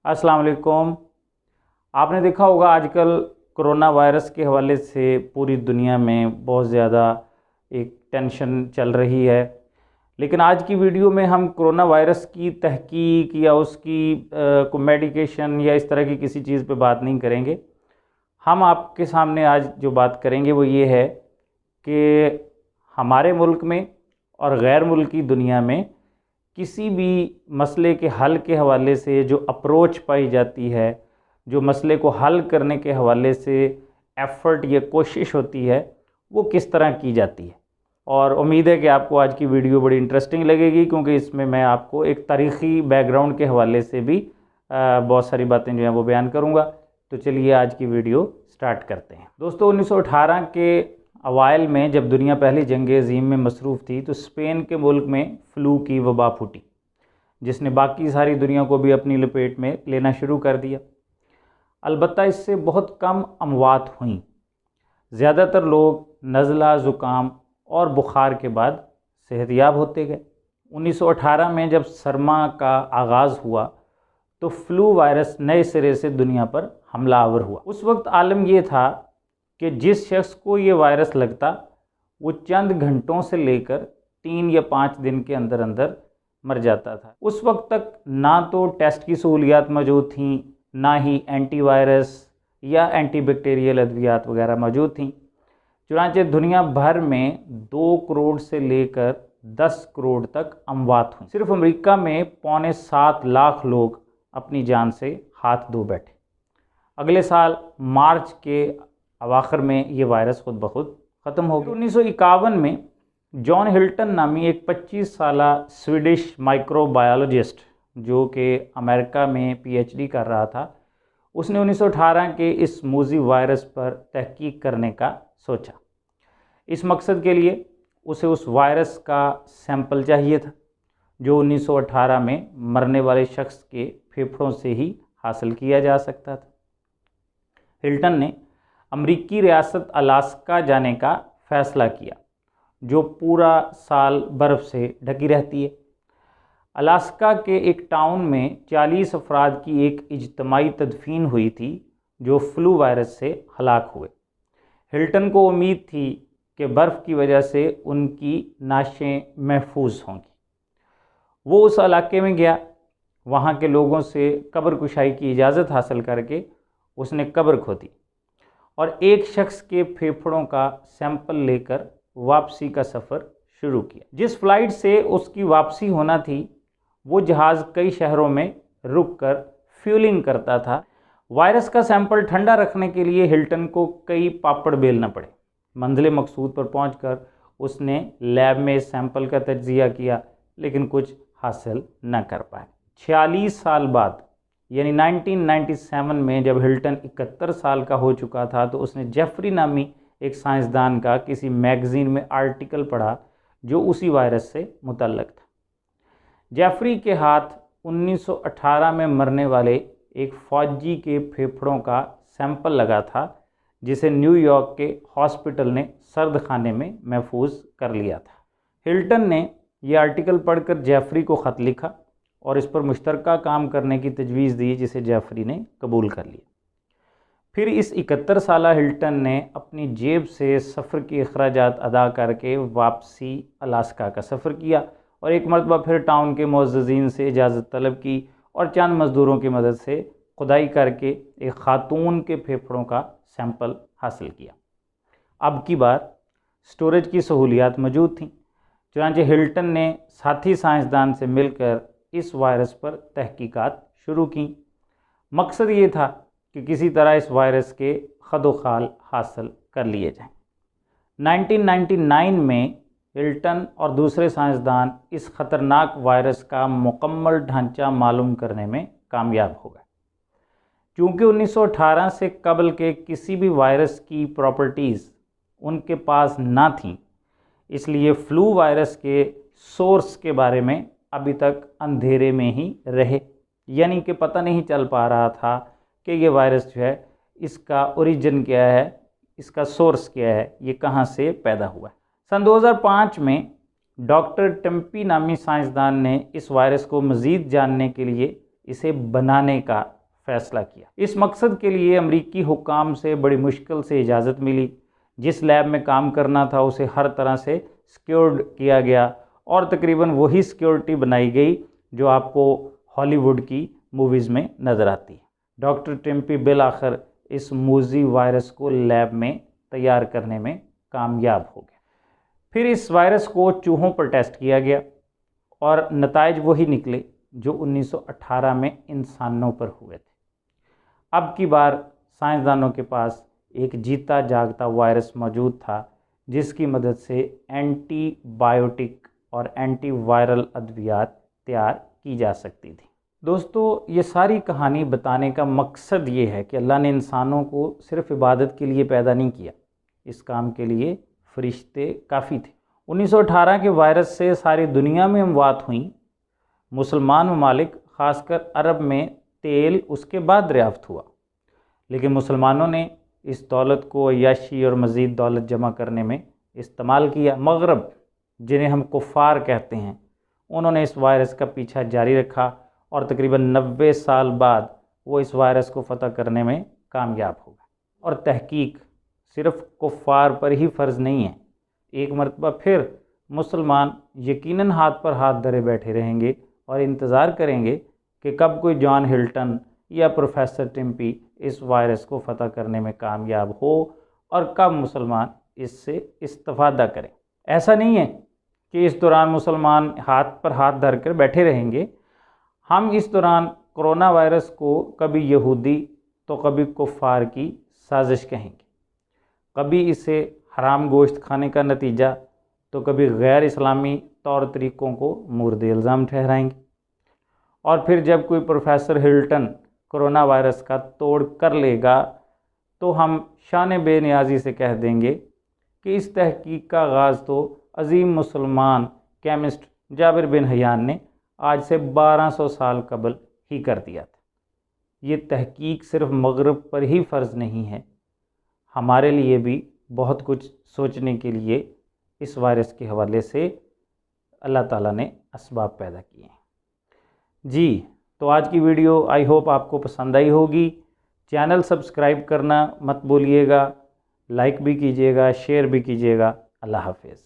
अस्सलाम वालेकुम। आपने देखा होगा आजकल कोरोना वायरस के हवाले से पूरी दुनिया में बहुत ज़्यादा एक टेंशन चल रही है। लेकिन आज की वीडियो में हम कोरोना वायरस की तहकीक या उसकी को मेडिकेशन या इस तरह की किसी चीज़ पे बात नहीं करेंगे। हम आपके सामने आज जो बात करेंगे वो ये है कि हमारे मुल्क में और गैर मुल्की दुनिया में किसी भी मसले के हल के हवाले से जो अप्रोच पाई जाती है, जो मसले को हल करने के हवाले से एफ़र्ट या कोशिश होती है, वो किस तरह की जाती है। और उम्मीद है कि आपको आज की वीडियो बड़ी इंटरेस्टिंग लगेगी, क्योंकि इसमें मैं आपको एक तारीख़ी बैकग्राउंड के हवाले से भी बहुत सारी बातें जो हैं वो बयान करूँगा। तो चलिए आज की वीडियो स्टार्ट करते हैं। दोस्तों, 1918 के अवाइल में जब दुनिया पहली जंग अज़ीम में मसरूफ़ थी तो स्पेन के मुल्क में फ़्लू की वबा फूटी, जिसने बाकी सारी दुनिया को भी अपनी लपेट में लेना शुरू कर दिया। अलबत्ता इससे बहुत कम अमवात हुई। ज़्यादातर लोग नज़ला, ज़ुकाम और बुखार के बाद सेहतयाब होते गए। 1918 में जब सरमा का आगाज़ हुआ तो फ्लू वायरस नए सिरे से दुनिया पर हमलावर हुआ। उस वक्त आलम यह था कि जिस शख्स को ये वायरस लगता वो चंद घंटों से लेकर 3 या 5 दिन के अंदर अंदर मर जाता था। उस वक्त तक ना तो टेस्ट की सहूलियात मौजूद थीं, ना ही एंटीवायरस या एंटीबैक्टीरियल अद्वियात वगैरह मौजूद थीं। चुनांचे दुनिया भर में 2 करोड़ से लेकर 10 करोड़ तक अमवात हुई। सिर्फ अमेरिका में 6.25 लाख लोग अपनी जान से हाथ धो बैठे। अगले साल मार्च के अवाखिर में ये वायरस खुद ब खुद ख़त्म हो गया। 1951 में जॉन हिल्टन नामी एक 25 साला स्वीडिश माइक्रोबायोलॉजिस्ट, जो कि अमेरिका में पीएचडी कर रहा था, उसने 1918 के इस मूजी वायरस पर तहकीक करने का सोचा। इस मकसद के लिए उसे उस वायरस का सैंपल चाहिए था, जो 1918 में मरने वाले शख्स के फेफड़ों से ही हासिल किया जा सकता था। हिल्टन ने अमरीकी रियासत अलास्का जाने का फ़ैसला किया, जो पूरा साल बर्फ़ से ढकी रहती है। अलास्का के एक टाउन में 40 अफराद की एक इज्तमाई तदफीन हुई थी, जो फ्लू वायरस से हलाक हुए। हिल्टन को उम्मीद थी कि बर्फ़ की वजह से उनकी नाशें महफूज होंगी। वो उस इलाके में गया। वहाँ के लोगों से कब्र कुशाई की इजाज़त हासिल करके उसने कब्र खोदी और एक शख्स के फेफड़ों का सैंपल लेकर वापसी का सफ़र शुरू किया। जिस फ़्लाइट से उसकी वापसी होना थी, वो जहाज़ कई शहरों में रुककर फ्यूलिंग करता था। वायरस का सैंपल ठंडा रखने के लिए हिल्टन को कई पापड़ बेलना पड़े। मंजिल मकसूद पर पहुंचकर उसने लैब में सैंपल का तज्ज़िया किया, लेकिन कुछ हासिल न कर पाए। 46 साल बाद यानी 1997 में जब हिल्टन 71 साल का हो चुका था, तो उसने जेफरी नामी एक साइंसदान का किसी मैगज़ीन में आर्टिकल पढ़ा जो उसी वायरस से मुतल्लक था। जेफरी के हाथ 1918 में मरने वाले एक फ़ौजी के फेफड़ों का सैंपल लगा था, जिसे न्यूयॉर्क के हॉस्पिटल ने सर्द खाने में महफूज कर लिया था। हिल्टन ने यह आर्टिकल पढ़कर जेफरी को ख़त लिखा और इस पर मुश्तरका काम करने की तजवीज़ दी, जिसे जेफरी ने कबूल कर लिया। फिर इस 71 साला हिल्टन ने अपनी जेब से सफ़र के अखराजात अदा करके वापसी अलास्का का सफ़र किया और एक मरतबा फिर टाउन के मुअज़्ज़िज़ीन से इजाज़त तलब की और चंद मज़दूरों की मदद से खुदाई करके एक ख़ातून के फेफड़ों का सैंपल हासिल किया। अब की बार स्टोरेज की सहूलियात मौजूद थीं। चुनांचे हिल्टन ने साथी साइंसदान से मिलकर इस वायरस पर तहकीकात शुरू की। मकसद ये था कि किसी तरह इस वायरस के खदोखाल हासिल कर लिए जाएं। 1999 में हिल्टन और दूसरे साइंसदान इस ख़तरनाक वायरस का मुकम्मल ढांचा मालूम करने में कामयाब हो गए। चूँकि 1918 से कबल के किसी भी वायरस की प्रॉपर्टीज़ उनके पास ना थीं, इसलिए फ्लू वायरस के सोर्स के बारे में अभी तक अंधेरे में ही रहे, यानी कि पता नहीं चल पा रहा था कि ये वायरस जो है इसका ओरिजिन क्या है, इसका सोर्स क्या है, ये कहाँ से पैदा हुआ है। सन 2005 में डॉक्टर टेम्पी नामी साइंसदान ने इस वायरस को मज़ीद जानने के लिए इसे बनाने का फ़ैसला किया। इस मकसद के लिए अमरीकी हुक्काम से बड़ी मुश्किल से इजाज़त मिली। जिस लैब में काम करना था उसे हर तरह से सिक्योर्ड किया गया और तकरीबन वही सिक्योरिटी बनाई गई जो आपको हॉलीवुड की मूवीज़ में नज़र आती है। डॉक्टर टिम्पी बिल आखिर इस मूजी वायरस को लैब में तैयार करने में कामयाब हो गए। फिर इस वायरस को चूहों पर टेस्ट किया गया और नताइज वही निकले जो 1918 में इंसानों पर हुए थे। अब की बार साइंसदानों के पास एक जीता जागता वायरस मौजूद था जिसकी मदद से एंटीबायोटिक और एंटीवायरल अद्वियात तैयार की जा सकती थी। दोस्तों, ये सारी कहानी बताने का मकसद ये है कि अल्लाह ने इंसानों को सिर्फ इबादत के लिए पैदा नहीं किया, इस काम के लिए फरिश्ते काफ़ी थे। 1918 के वायरस से सारी दुनिया में अमवात हुई। मुसलमान ममालिक ख़ासकर अरब में तेल उसके बाद दरियाफ्त हुआ, लेकिन मुसलमानों ने इस दौलत को अय्याशी और मज़ीद दौलत जमा करने में इस्तेमाल किया। मगरब, जिन्हें हम कुफ़ार कहते हैं, उन्होंने इस वायरस का पीछा जारी रखा और तकरीबन 90 साल बाद वो इस वायरस को फ़तह करने में कामयाब हो गए। और तहकीक सिर्फ कुफ़ार पर ही फ़र्ज़ नहीं है। एक मरतबा फिर मुसलमान यकीनन हाथ पर हाथ धरे बैठे रहेंगे और इंतज़ार करेंगे कि कब कोई जॉन हिल्टन या प्रोफेसर टिम्पी इस वायरस को फ़तह करने में कामयाब हो और कब मुसलमान इससे इस्तिफ़ादा करें। ऐसा नहीं है कि इस दौरान मुसलमान हाथ पर हाथ धर कर बैठे रहेंगे। हम इस दौरान कोरोना वायरस को कभी यहूदी तो कभी कुफ़ार की साजिश कहेंगे, कभी इसे हराम गोश्त खाने का नतीजा तो कभी गैर इस्लामी तौर तरीक़ों को मुर्द इल्ज़ाम ठहराएंगे। और फिर जब कोई प्रोफेसर हिल्टन कोरोना वायरस का तोड़ कर लेगा तो हम शान बेनियाजी से कह देंगे कि इस तहकीक का आगाज़ तो अजीम मुसलमान केमिस्ट जाबिर बिन हयान ने आज से 1200 साल कबल ही कर दिया था। ये तहकीक सिर्फ मगरब पर ही फ़र्ज़ नहीं है, हमारे लिए भी बहुत कुछ सोचने के लिए इस वायरस के हवाले से अल्लाह ताला ने असबाब पैदा किए हैं। जी, तो आज की वीडियो आई होप आपको पसंद आई होगी। चैनल सब्सक्राइब करना मत भूलिएगा, लाइक भी कीजिएगा, शेयर भी कीजिएगा। अल्लाह हाफ़िज़।